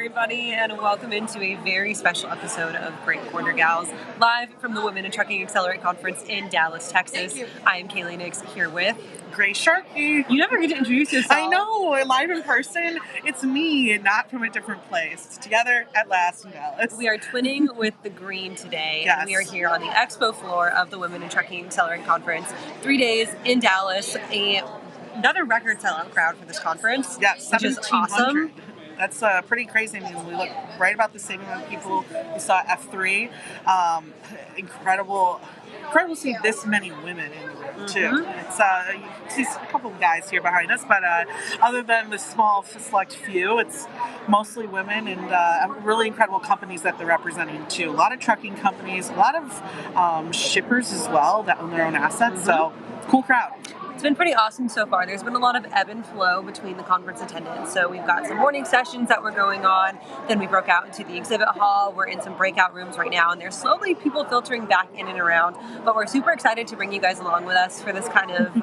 everybody, and welcome into a very special episode of Great Quarter Gals, live from the Women in Trucking Accelerate Conference in Dallas, Texas. I am Kaylee Nix here with Grace Sharkey. You never get to introduce yourself. I know, live in person, it's me, not from a different place. Together at last in Dallas. We are twinning with the green today. Yes. And we are here on the Expo floor of the Women in Trucking Accelerate Conference. 3 days in Dallas, another record sellout crowd for this conference. Yeah, which is awesome. That's pretty crazy. I mean, we look right about the same amount of people we saw at F3. Incredible to see this many women in the room, too. Mm-hmm. It's you see a couple of guys here behind us, but other than the small select few, it's mostly women and really incredible companies that they're representing, too. A lot of trucking companies, a lot of shippers as well that own their own assets, so cool crowd. It's been pretty awesome so far. There's been a lot of ebb and flow between the conference attendance. So we've got some morning sessions that were going on. Then we broke out into the exhibit hall. We're in some breakout rooms right now, and there's slowly people filtering back in and around. But we're super excited to bring you guys along with us for this kind of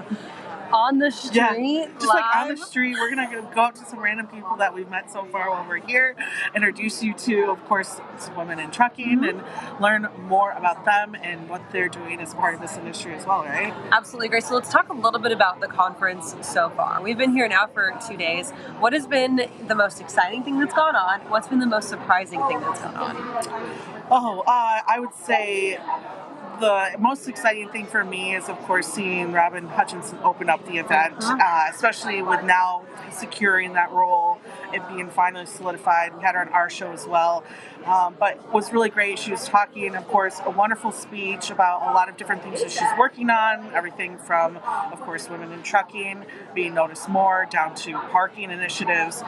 on the street. Yeah, just live. like on the street. We're going to go up to some random people that we've met so far while we're here, introduce you to, of course, some women in trucking, and learn more about them and what they're doing as part of this industry as well, right? Absolutely, Grace. So let's talk a little bit about the conference so far. We've been here now for 2 days. What has been the most exciting thing that's gone on? What's been the most surprising thing that's gone on? I would say the most exciting thing for me is, of course, seeing Robin Hutchinson open up the event, especially with now securing that role, it being finally solidified. We had her on our show as well. But what's really great, she was talking, of course, a wonderful speech about a lot of different things that she's working on, everything from, of course, women in trucking, being noticed more, down to parking initiatives.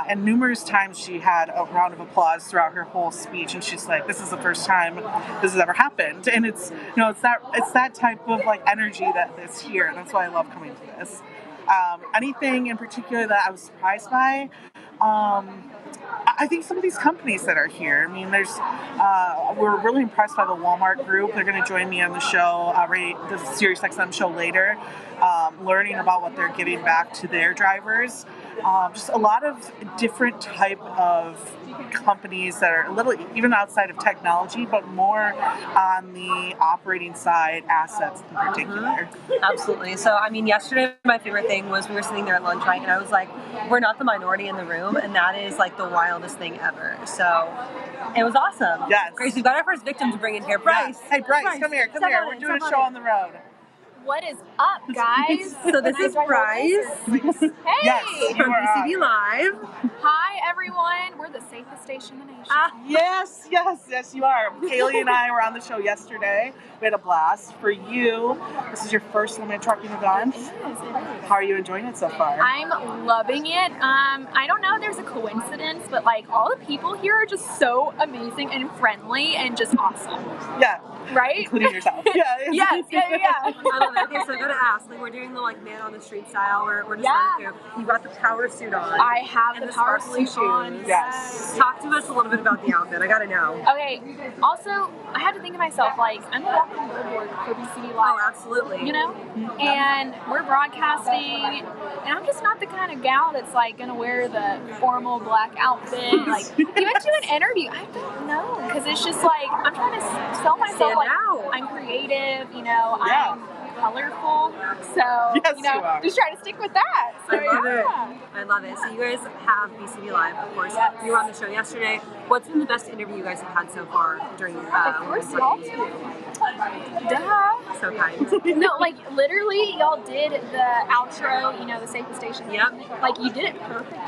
And numerous times she had a round of applause throughout her whole speech, and she's like, this is the first time this has ever happened. And it's that type of like energy that is here. That's why I love coming to this. Anything in particular that I was surprised by? I think some of these companies that are here. I mean, we're really impressed by the Walmart group. They're going to join me on the show, the SiriusXM show later, learning about what they're giving back to their drivers. Just a lot of different type of companies that are a little even outside of technology, but more on the operating side, assets in particular. Absolutely. So, I mean, yesterday my favorite thing was we were sitting there at lunch, right, and I was like, we're not the minority in the room, and that is like the wildest thing ever. So, it was awesome. Yes. Grace, we've got our first victim to bring in here. Bryce. Yeah. Hey, Bryce, come here. We're doing a show on the road. What is up, guys? So this is Bryce. Hey! Yes, From BCB Live. Hi, everyone. We're the safest station in the nation. Yes, you are. Kaylee and I were on the show yesterday. We had a blast. For you, this is your first Women Trucking event. It is. How are you enjoying it so far? I'm loving it. I don't know if there's a coincidence, but like all the people here are just so amazing and friendly and just awesome. Yeah. Right? Including yourself. Yeah. Yes. I love it. Okay, so I gotta ask, like, we're doing the like man on the street style. We're just running through. You got the power suit on. I have and the power sparkly suit on. shoes. Yes. Talk to us a little bit about the outfit. I gotta know. Okay. Also, I had to think to myself, like, I'm a walking billboard for BCB Live. Oh, absolutely. You know? And we're broadcasting, and I'm just not the kind of gal that's like gonna wear the formal black outfit. Like, even to an interview, I don't know, because it's just like I'm trying to sell myself. Stand like out. I'm creative, you know. I'm colorful, so Yes, you know, you are. just trying to stick with that. So, I love it. I love it. So you guys have BCB Live, of course. Yes. You were on the show yesterday. What's been the best interview you guys have had so far during Of course, y'all too. Duh. So kind. No, like literally, y'all did the outro. You know, the safest station. Yep. Like you did it perfectly.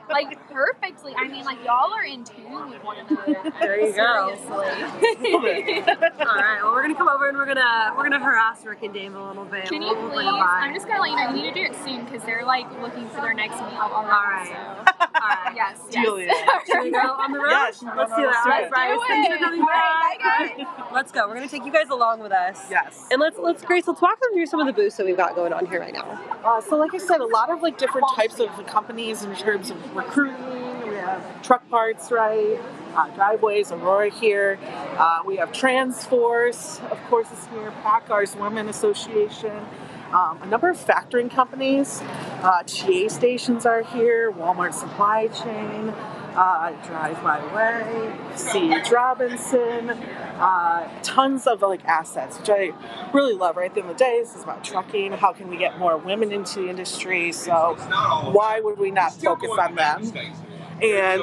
Like perfectly. I mean, like y'all are in tune with one another. There you go. Seriously. All right. Well, we're gonna come over and we're gonna harass Rick and Dave a little bit. Can We'll you bring please? them by. I'm just gonna let you know. You need to do it soon because they're like looking for their next meal already. All right. So. All right. Yes. Julia. Yes. Should we go on the road? Yes. Let's do that. All right, Bryce. do Thanks for it. coming All by. right, bye, guys. Let's go. We're gonna take you guys along with us. Yes. And let's Grace. Let's walk them through some of the booths that we've got going on here right now. So like I said, a lot of like different types of companies in terms of recruiting. We have truck parts, right? Driveways, Aurora here. We have Transforce, of course, is here. PACCAR's Women Association. A number of factoring companies. TA stations are here. Walmart Supply Chain. Drive My Way, C.H. Robinson, tons of like assets, which I really love. Right at the end of the day, this is about trucking. How can we get more women into the industry? So why would we not focus on them? And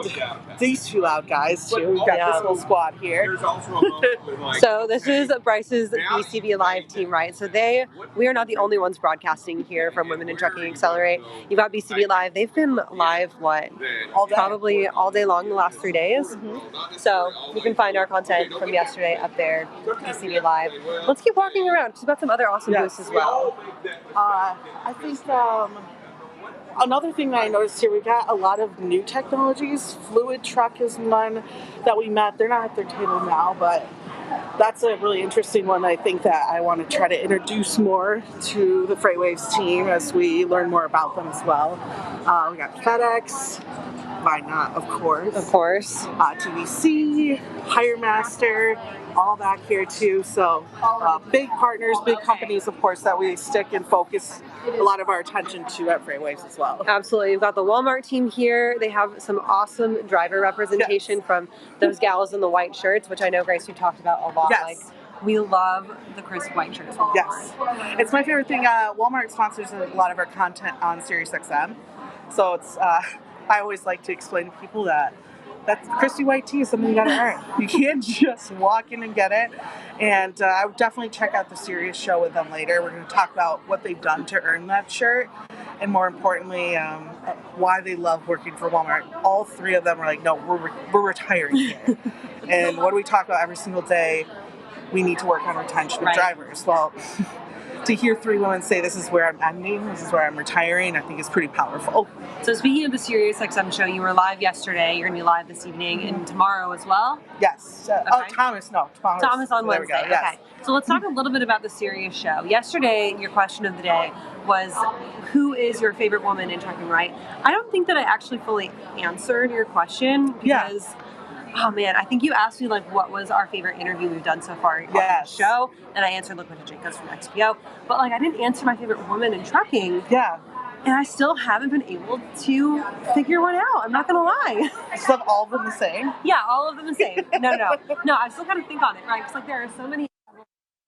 these two loud guys too. We've got this whole squad here. So this is Bryce's BCB Live team, right? So we are not the only ones broadcasting here from Women in Trucking Accelerate. You've got BCB Live. They've been live, probably all day long the last 3 days. Mm-hmm. So you can find our content from yesterday up there, BCB Live. Let's keep walking around. We've got some other awesome booths as well. I think another thing that I noticed here, we got a lot of new technologies. Fluid Truck is one that we met. They're not at their table now, but that's a really interesting one. I think that I want to try to introduce more to the FreightWaves team as we learn more about them as well. We got FedEx, why not, of course. Of course. TVC, HireMaster, all back here too. So big partners, big companies, of course, that we stick and focus a lot of our attention to at FreightWaves as well. Absolutely. We've got the Walmart team here. They have some awesome driver representation from those gals in the white shirts, which I know, Grace, you talked about a lot. Yes. Like, we love the crisp white shirts. Yes. It's my favorite thing. Walmart sponsors a lot of our content on SiriusXM. So it's I always like to explain to people that crispy white tea is something you gotta earn. You can't just walk in and get it. And I would definitely check out the Sirius show with them later. We're going to talk about what they've done to earn that shirt, and more importantly, why they love working for Walmart. All three of them are like, no, we're retiring here. And what do we talk about every single day? We need to work on retention of drivers. Well, to hear three women say this is where I'm ending, this is where I'm retiring, I think is pretty powerful. So speaking of the SiriusXM show, you were live yesterday, you're going to be live this evening and tomorrow as well? Yes. Okay. Oh, Thomas on Wednesday. Yes. Okay. So let's talk a little bit about the Sirius show. Yesterday, your question of the day was, who is your favorite woman in trucking, right? I don't think that I actually fully answered your question because... Oh man, I think you asked me like what was our favorite interview we've done so far on the show, and I answered LaQuinta Jacobs from Expo. But like I didn't answer my favorite woman in trucking. Yeah. And I still haven't been able to figure one out. I'm not gonna lie. You still have all of them the same? Yeah, all of them the same. No. I still gotta think on it, right? Because like there are so many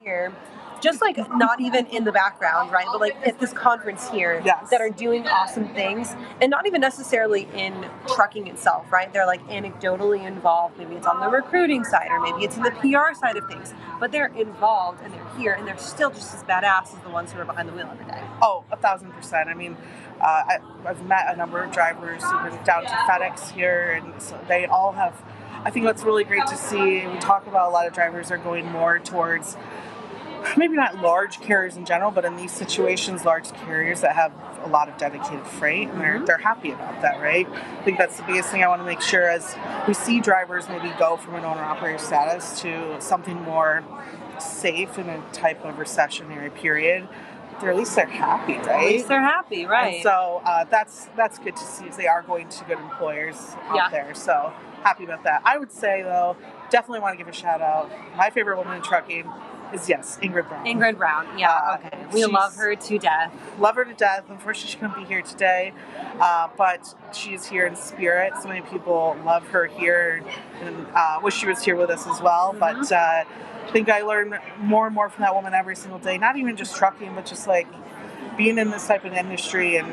here, just like not even in the background, right? But like at this conference here that are doing awesome things, and not even necessarily in trucking itself, right? They're like anecdotally involved. Maybe it's on the recruiting side, or maybe it's in the PR side of things. But they're involved, and they're here, and they're still just as badass as the ones who are behind the wheel every day. Oh, 1,000%. I mean, I've met a number of drivers who've been down to FedEx here, and so they all have. I think that's really great to see. We talk about a lot of drivers are going more towards. Maybe not large carriers in general, but in these situations, large carriers that have a lot of dedicated freight, and they're happy about that, right? I think that's the biggest thing I want to make sure as we see drivers maybe go from an owner-operator status to something more safe in a type of recessionary period. At least they're happy, right? At least they're happy, right? And so that's good to see. They are going to good employers out there, so happy about that. I would say, though, definitely want to give a shout out. My favorite woman in trucking is Ingrid Brown. Ingrid Brown, okay. We love her to death. Love her to death. Unfortunately, she couldn't be here today, but she's here in spirit. So many people love her here and wish she was here with us as well. But I think I learn more and more from that woman every single day. Not even just trucking, but just like being in this type of industry and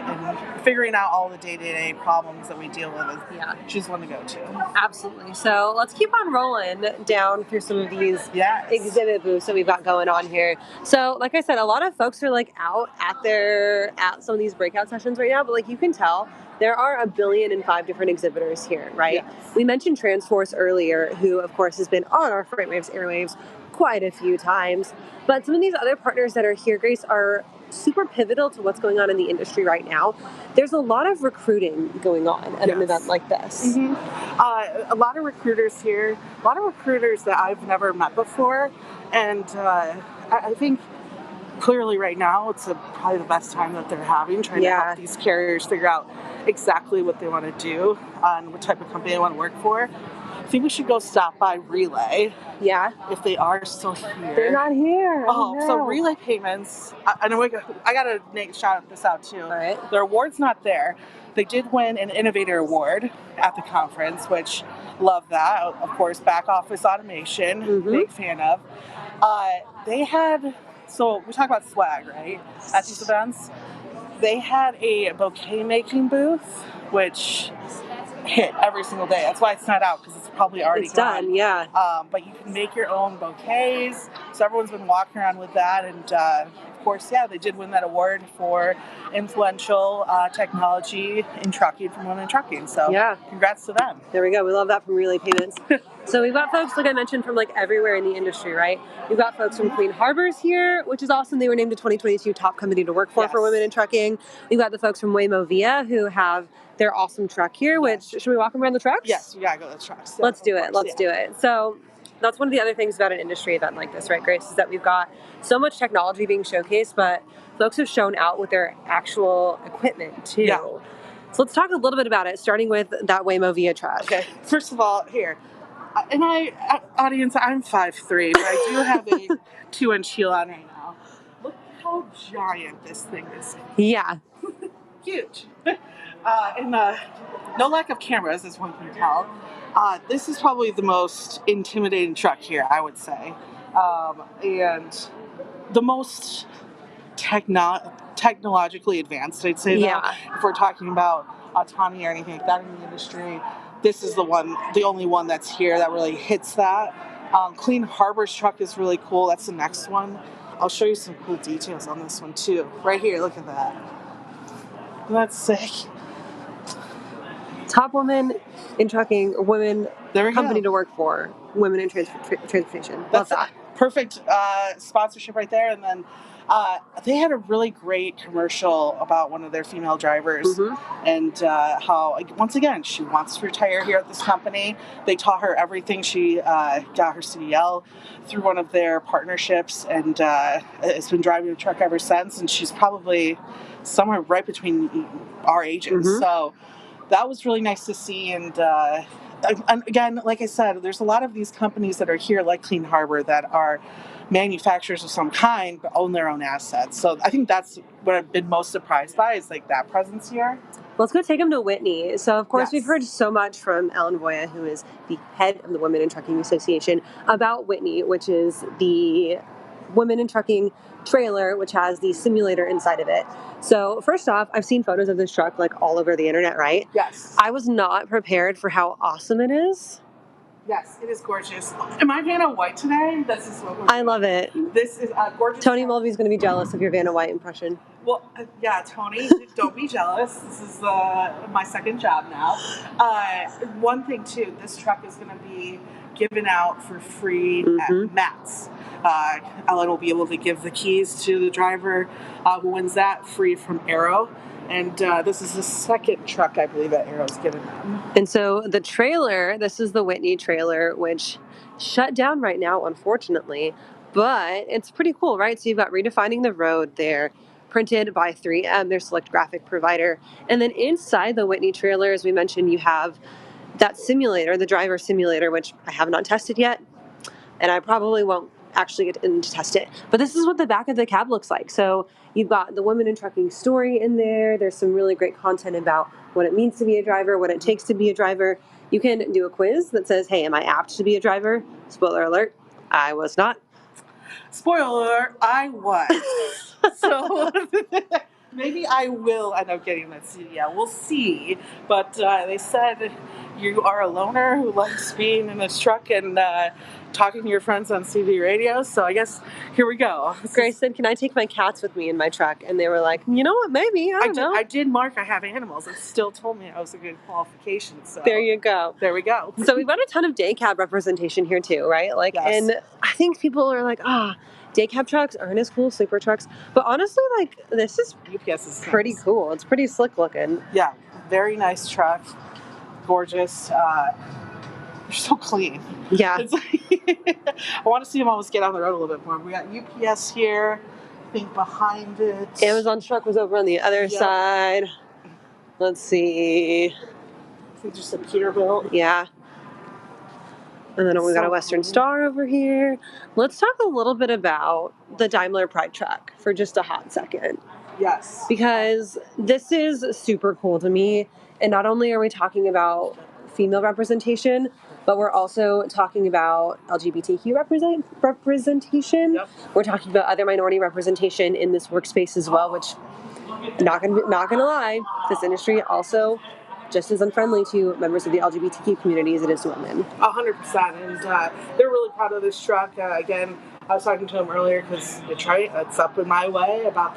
figuring out all the day-to-day problems that we deal with. She's one to go to. Absolutely. So let's keep on rolling down through some of these exhibit booths that we've got going on here. So like I said, a lot of folks are like out at some of these breakout sessions right now, but like you can tell there are 1,000,005 different exhibitors here, right? Yes. We mentioned Transforce earlier, who of course has been on our FreightWaves airwaves quite a few times, but some of these other partners that are here, Grace, are super pivotal to what's going on in the industry right now. There's a lot of recruiting going on at an event like this. A lot of recruiters here, a lot of recruiters that I've never met before, and I think clearly right now it's probably the best time that they're having, trying to help these carriers figure out exactly what they want to do and what type of company they want to work for. I think we should go stop by Relay. Yeah. If they are still here. They're not here. So Relay Payments, I know I got to shout this out too. All right. Their award's not there, They did win an Innovator Award at the conference, which love that. Of course, back office automation, big fan of. They had, so we talk about swag, right? At these events, they had a bouquet making booth, which hit every single day. That's why it's not out, because it's probably already done. Yeah. But you can make your own bouquets. So everyone's been walking around with that, and of course, yeah, they did win that award for influential technology in trucking from women in trucking. So congrats to them. There we go. We love that from Relay Payments. So we've got folks, like I mentioned, from like everywhere in the industry, right? We've got folks from Clean Harbors here, which is awesome. They were named a 2022 top company to work for women in trucking. We've got the folks from Waymo Via who have their awesome truck here, which, should we walk them around the trucks? Yes, we gotta go to the trucks. Yeah, Let's do it. Let's do it. So that's one of the other things about an industry event like this, right, Grace, is that we've got so much technology being showcased, but folks have shown out with their actual equipment too. Yeah. So let's talk a little bit about it, starting with that Waymo Via truck. Okay, first of all, here, and audience, I'm 5'3", but I do have a 2-inch heel on right now. Look how giant this thing is. Yeah. Huge. And no lack of cameras, as one can tell. This is probably the most intimidating truck here, I would say. And the most technologically advanced, I'd say, though. If we're talking about autonomy or anything like that in the industry, this is the only one that's here that really hits that. Clean Harbors truck is really cool. That's the next one. I'll show you some cool details on this one too. Right here, look at that. That's sick. Top woman in trucking, women company to work for, women in transportation. Love that. Perfect sponsorship right there. And then they had a really great commercial about one of their female drivers and how, once again, she wants to retire here at this company. They taught her everything. She got her CDL through one of their partnerships and has been driving a truck ever since. And she's probably somewhere right between our ages. So that was really nice to see. And again, like I said, there's a lot of these companies that are here, like Clean Harbor, that are manufacturers of some kind, but own their own assets. So I think that's what I've been most surprised by, is like that presence here. Let's go take them to Whitney. So, of course, we've heard so much from Ellen Voya, who is the head of the Women in Trucking Association, about Whitney, which is the Women in Trucking trailer, which has the simulator inside of it. So first off, I've seen photos of this truck like all over the internet, right? Yes. I was not prepared for how awesome it is. Yes, it is gorgeous. Am I Vanna White today? This is what we're I love it. This is gorgeous. Tony Mulvey's going to be jealous of your Vanna White impression. Well, yeah, Tony, don't be jealous. This is my second job now. One thing, too, this truck is going to be given out for free at MATS. Ellen will be able to give the keys to the driver who wins that, free from Arrow. And this is the second truck, I believe, that Arrow's given them. And so the trailer, this is the Whitney trailer, which shut down right now, unfortunately. But it's pretty cool, right? So you've got Redefining the Road there, printed by 3M, their select graphic provider. And then inside the Whitney trailer, as we mentioned, you have that simulator, the driver simulator, which I have not tested yet. And I probably won't actually get in to test it. But this is what the back of the cab looks like. So you've got the Women in Trucking story in there. There's some really great content about what it means to be a driver, what it takes to be a driver. You can do a quiz that says, hey, am I apt to be a driver? Spoiler alert, I was not. Spoiler alert, I was. So maybe I will end up getting that CDL. We'll see. But they said you are a loner who likes being in this truck and talking to your friends on CB radio. So I guess here we go. Grace said, can I take my cats with me in my truck? And they were like, you know what, maybe. I don't know. I did mark I have animals. It still told me I was a good qualification. So there you go. There we go. So we've got a ton of day cab representation here too, right? Like, and I think people are like, day cab trucks aren't as cool as sleeper trucks. But honestly, like, this is UPS is pretty cool. It's pretty slick looking. Yeah, very nice truck. Gorgeous. They're so clean. Yeah. It's like, I want to see them almost get on the road a little bit more. We got UPS here, I think behind it. Amazon truck was over on the other side. Let's see. I think just a Peterbilt. Yeah. And then we got a Western Star over here. Let's talk a little bit about the Daimler Pride truck for just a hot second. Yes. Because this is super cool to me. And not only are we talking about female representation, but we're also talking about LGBTQ representation. Yep. We're talking about other minority representation in this workspace as well, which not gonna lie, this industry also just as unfriendly to members of the LGBTQ community as it is to women. 100%. And they're really proud of this truck. Again, I was talking to them earlier because it's up in my way about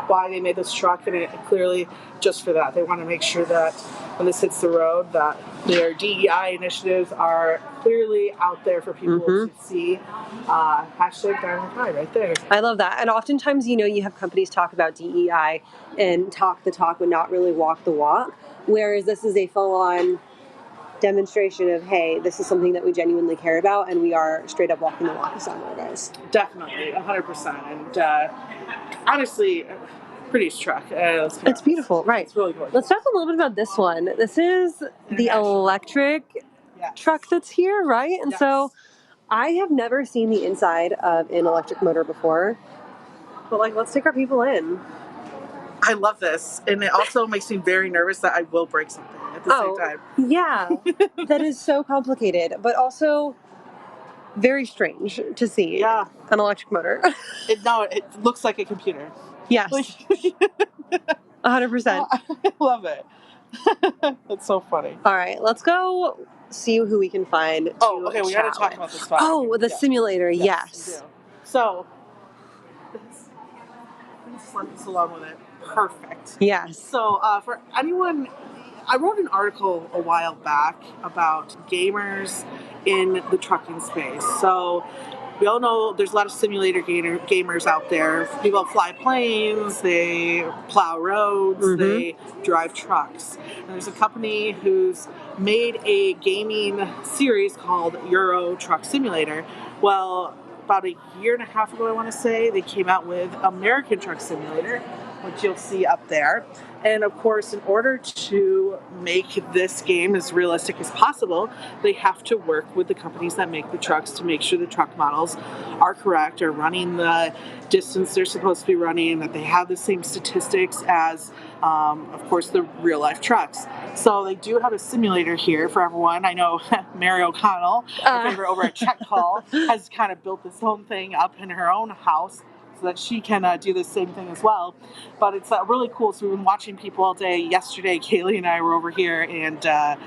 why they made this truck, and it clearly just for that. They want to make sure that when this hits the road, that their DEI initiatives are clearly out there for people to see. Hashtag Diamond High right there. I love that. And oftentimes, you have companies talk about DEI and talk the talk but not really walk the walk. Whereas this is a full-on demonstration of, hey, this is something that we genuinely care about, and we are straight up walking the walk as Sunrow guys. Definitely, 100%. And honestly, prettiest truck. It's beautiful, right? It's really gorgeous. Let's talk a little bit about this one. This is the electric truck that's here, right? And so I have never seen the inside of an electric motor before, but let's take our people in. I love this, and it also makes me very nervous that I will break something at the same time. Yeah, that is so complicated, but also very strange to see. Yeah, an electric motor. It looks like a computer. Yes, 100%. I love it. That's so funny. All right, let's go see who we can find. Okay, we got to talk about this spot. Oh, the simulator. Yes. So, let's let this alone with it. Perfect. Yes. So, for anyone, I wrote an article a while back about gamers in the trucking space. So, we all know there's a lot of simulator gamers out there. People fly planes, they plow roads, they drive trucks. And there's a company who's made a gaming series called Euro Truck Simulator. Well, about a year and a half ago, I want to say, they came out with American Truck Simulator, which you'll see up there. And of course, in order to make this game as realistic as possible, they have to work with the companies that make the trucks to make sure the truck models are correct, are running the distance they're supposed to be running, that they have the same statistics as, of course, the real life trucks. So they do have a simulator here for everyone. I know Mary O'Connell, our favorite over at Check Call, has kind of built this own thing up in her own house, so that she can do the same thing as well. But it's really cool. So we've been watching people all day. Yesterday, Kaylee and I were over here, and a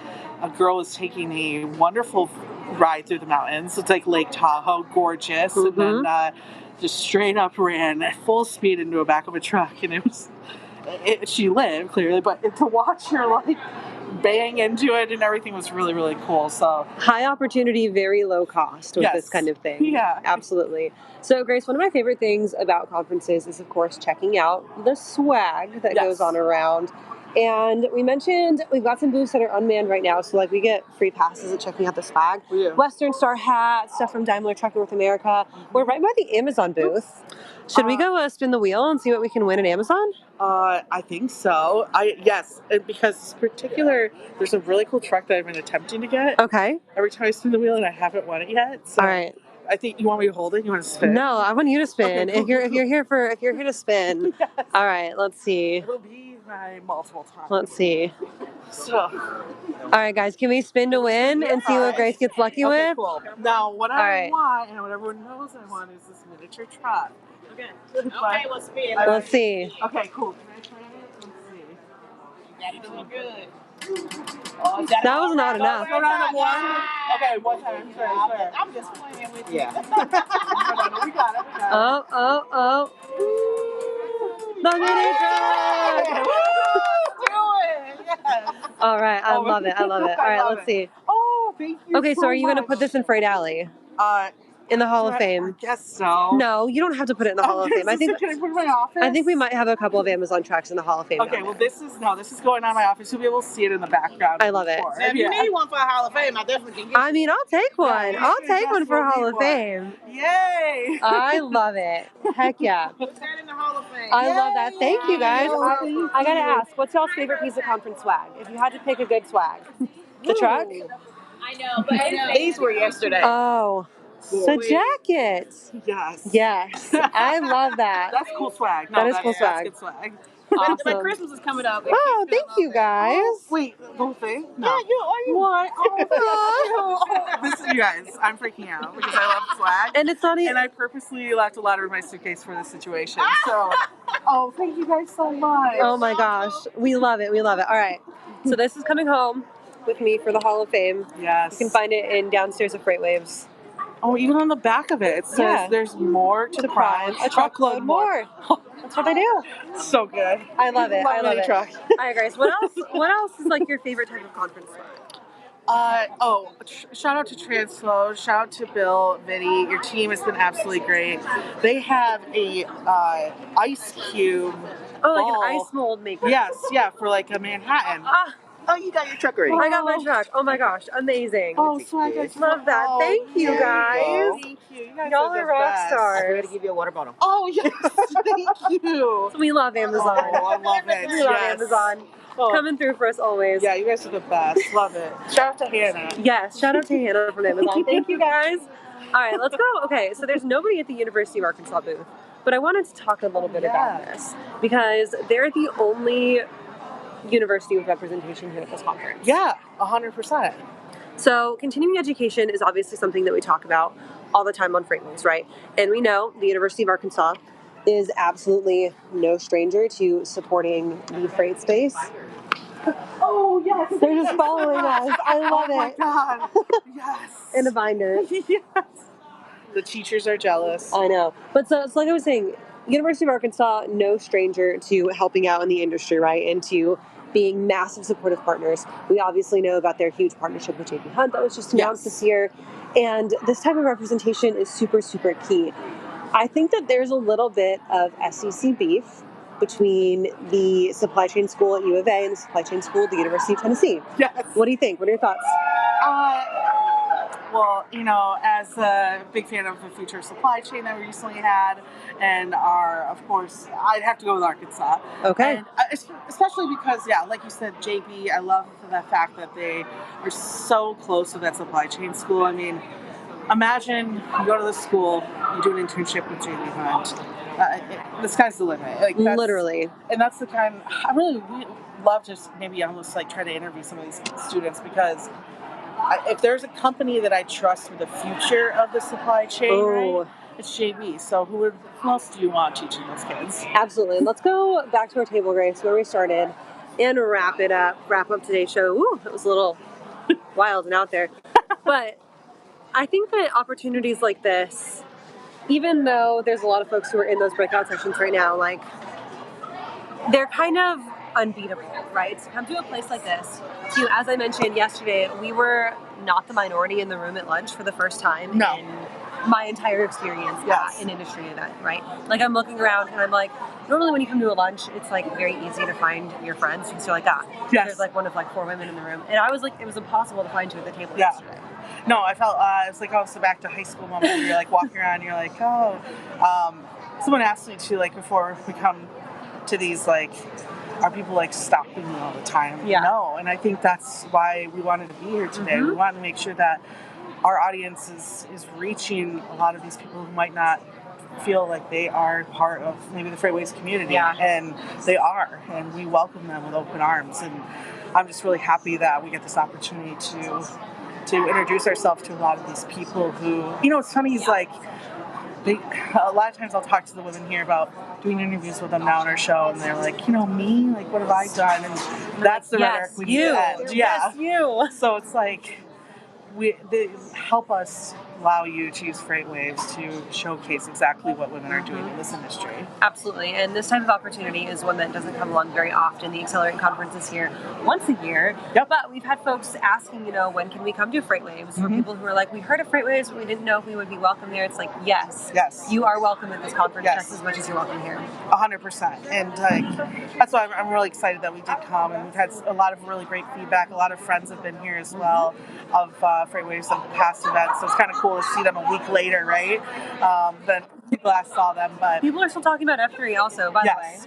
girl was taking a wonderful ride through the mountains. It's like Lake Tahoe, gorgeous. And then just straight up ran at full speed into the back of a truck. And she lived, clearly, but to watch her bang into it and everything was really, really cool. So high opportunity, very low cost with this kind of thing. Yeah, absolutely. So Grace, one of my favorite things about conferences is, of course, checking out the swag that goes on around. And we mentioned we've got some booths that are unmanned right now, so we get free passes at checking out the swag. Western Star hat, stuff from Daimler Truck North America. We're right by the Amazon booth. Should we go spin the wheel and see what we can win at Amazon? I think so. Yes, because there's a really cool truck that I've been attempting to get. Okay. Every time I spin the wheel and I haven't won it yet. So all right. I think you want me to hold it. You want to spin? No, I want you to spin. Okay, cool. If you're here to spin. Yes. All right. Let's see. It'll be my multiple times. Let's see. So. All right, guys. Can we spin to win and see what Grace gets lucky with? Cool. Now, what I want, and what everyone knows I want, is this miniature truck. Okay. Okay, let's spin. Let's see. Okay, cool. Can I try it? Let's see. You got it doing good. That was not enough. Go down to one. Okay, one time. Sorry. I'm just playing with you. Yeah. We got it. Oh. The mini truck! Do it! Yes. All right, I love it. All right, let's see. Oh, thank you. Okay, so are you going to put this in Freight Alley? In the Hall of Fame? I guess so. No, you don't have to put it in the Hall of Fame. Can I put it in my office? I think we might have a couple of Amazon trucks in the Hall of Fame. Okay, well this is going on in my office. You'll be able to see it in the background. I love it. Now, if you need one for a Hall of Fame, I definitely can get I mean, I'll take one. I'll take one for Hall of Fame. Yay! I love it. Heck yeah. Put that in the Hall of Fame. I love that. Thank you, guys. I gotta ask, what's y'all's favorite piece of conference swag? If you had to pick a good swag. The truck? I know, but these were yesterday. Oh. cool. A jacket. Yes. Yes. I love that. That's cool swag. No, That is cool swag. That's good swag. Awesome. But Christmas is coming up. Oh, thank you guys. Oh, wait, the whole thing? No. Yeah, you. What? Oh, this is you guys. I'm freaking out because I love swag. And it's not even. And I purposely left a letter in my suitcase for this situation. So, oh, thank you guys so much. Oh my gosh. We love it. We love it. All right. So this is coming home with me for the Hall of Fame. Yes. You can find it in downstairs of Freightwaves. Oh, even on the back of it says there's more to Prime. A truckload more. That's what they do. So good. I love it. I love it. Truck. All right, Grace. What else is like your favorite type of conference? Shout out to Transflow. Shout out to Bill, Vinny. Your team has been absolutely great. They have a ice cube. Oh, like ball. an ice mold maker. Yes, yeah, for like a Manhattan. Oh, you got your truck ready. I got my truck. Oh my gosh, amazing. Oh, so I guess Love that. Thank you guys. Thank you. You guys Y'all are are the rock best. stars. I'm gonna give you a water bottle. Oh yes, thank you. We love Amazon. Oh, I love it. We love Yes. Amazon. Oh. Coming through for us always. Yeah, you guys are the best. Love it. Shout out to Hannah. Yes, shout out to Hannah from Amazon. Thank you guys. All right, let's go. Okay, so there's nobody at the University of Arkansas booth, but I wanted to talk a little bit about this because they're the only university with representation here at this conference. Yeah, 100%. So continuing education is obviously something that we talk about all the time on Freightways, right? And we know the University of Arkansas is absolutely no stranger to supporting the freight space. Oh yes, They're just following us. I love oh my it. God. Yes. In a binder. Yes. The teachers are jealous. I know. But so it's like I was saying, University of Arkansas, no stranger to helping out in the industry, right? And to being massive supportive partners. We obviously know about their huge partnership with JP Hunt that was just announced this year. And this type of representation is super, super key. I think that there's a little bit of SEC beef between the supply chain school at U of A and the supply chain school at the University of Tennessee. Yes. What do you think? What are your thoughts? Well, you know, as a big fan of the future supply chain that we recently had, and of course, I'd have to go with Arkansas. Okay. And, especially because, like you said, JP, I love the fact that they are so close to that supply chain school. I mean, imagine you go to the school, you do an internship with JP Hunt. The sky's the limit. Like Literally. And that's the kind. We love to maybe almost like try to interview some of these students because if there's a company that I trust with the future of the supply chain, right, it's JB. So who else do you want teaching those kids? Absolutely. Let's go back to our table, Grace, where we started, and wrap up today's show. Ooh, that was a little wild and out there. But I think that opportunities like this, even though there's a lot of folks who are in those breakout sessions right now, like, they're kind of unbeatable, right? To come to a place like this, as I mentioned yesterday, we were not the minority in the room at lunch for the first time in my entire experience at an industry event, right? Like, I'm looking around and I'm like, normally when you come to a lunch, it's like very easy to find your friends because you're like, there's like one of like 4 women in the room. And I was like, it was impossible to find you at the table yesterday. No, I felt it was like also back to high school moment where you're like walking around and you're like, someone asked me to, like, before we come to these, like, are people like stopping me all the time? Yeah. No, and I think that's why we wanted to be here today. Mm-hmm. We wanted to make sure that our audience is reaching a lot of these people who might not feel like they are part of maybe the Freightways community, and they are, and we welcome them with open arms. And I'm just really happy that we get this opportunity to introduce ourselves to a lot of these people who, you know, it's funny, is like, a lot of times I'll talk to the women here about doing interviews with them now on our show, and they're like, you know, me? Like, what have I done? And that's the rhetoric we need to end. Yes, you. So it's like, they help us allow you to use Freightwaves to showcase exactly what women are doing in this industry. Absolutely. And this type of opportunity is one that doesn't come along very often. The Accelerate Conference is here once a year. Yep. But we've had folks asking, you know, when can we come to Freightwaves? For people who are like, we heard of Freightwaves, but we didn't know if we would be welcome there. It's like, yes. You are welcome at this conference just as much as you're welcome here. 100%. And that's why I'm really excited that we did come. And we've had a lot of really great feedback. A lot of friends have been here as well of Freightwaves at the past events, so it's kind of cool to see them a week later, right? Than people last saw them. But people are still talking about F3 also, by the way. yes,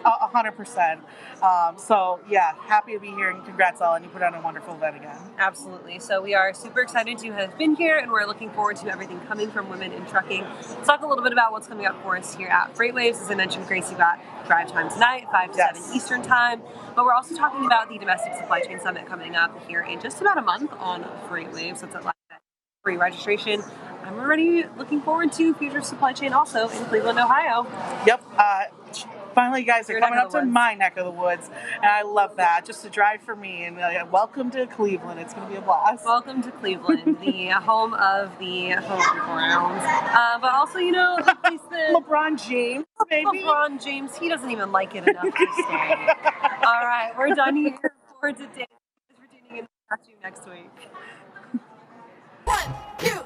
100%. So yeah, happy to be here, and congrats, Ellen. You put on a wonderful event again. Absolutely. So we are super excited to have been here, and we're looking forward to everything coming from women in trucking. Let's talk a little bit about what's coming up for us here at Freightwaves. As I mentioned, Grace, you got drive time tonight, 5 to 7 Eastern time. But we're also talking about the Domestic Supply Chain Summit coming up here in just about a month on Freightwaves. That's at free registration. I'm already looking forward to Future Supply Chain also in Cleveland, Ohio. Yep. Finally, you guys are Your coming neck up of the to woods. my neck of the woods, and I love that. Just to drive for me, and welcome to Cleveland. It's going to be a blast. Welcome to Cleveland, the home of the home grounds. But also, you know, the place that LeBron James, baby. LeBron James, he doesn't even like it enough to stay. All right, we're done here for today. Thanks for tuning in. We'll catch you next week. 1, 2,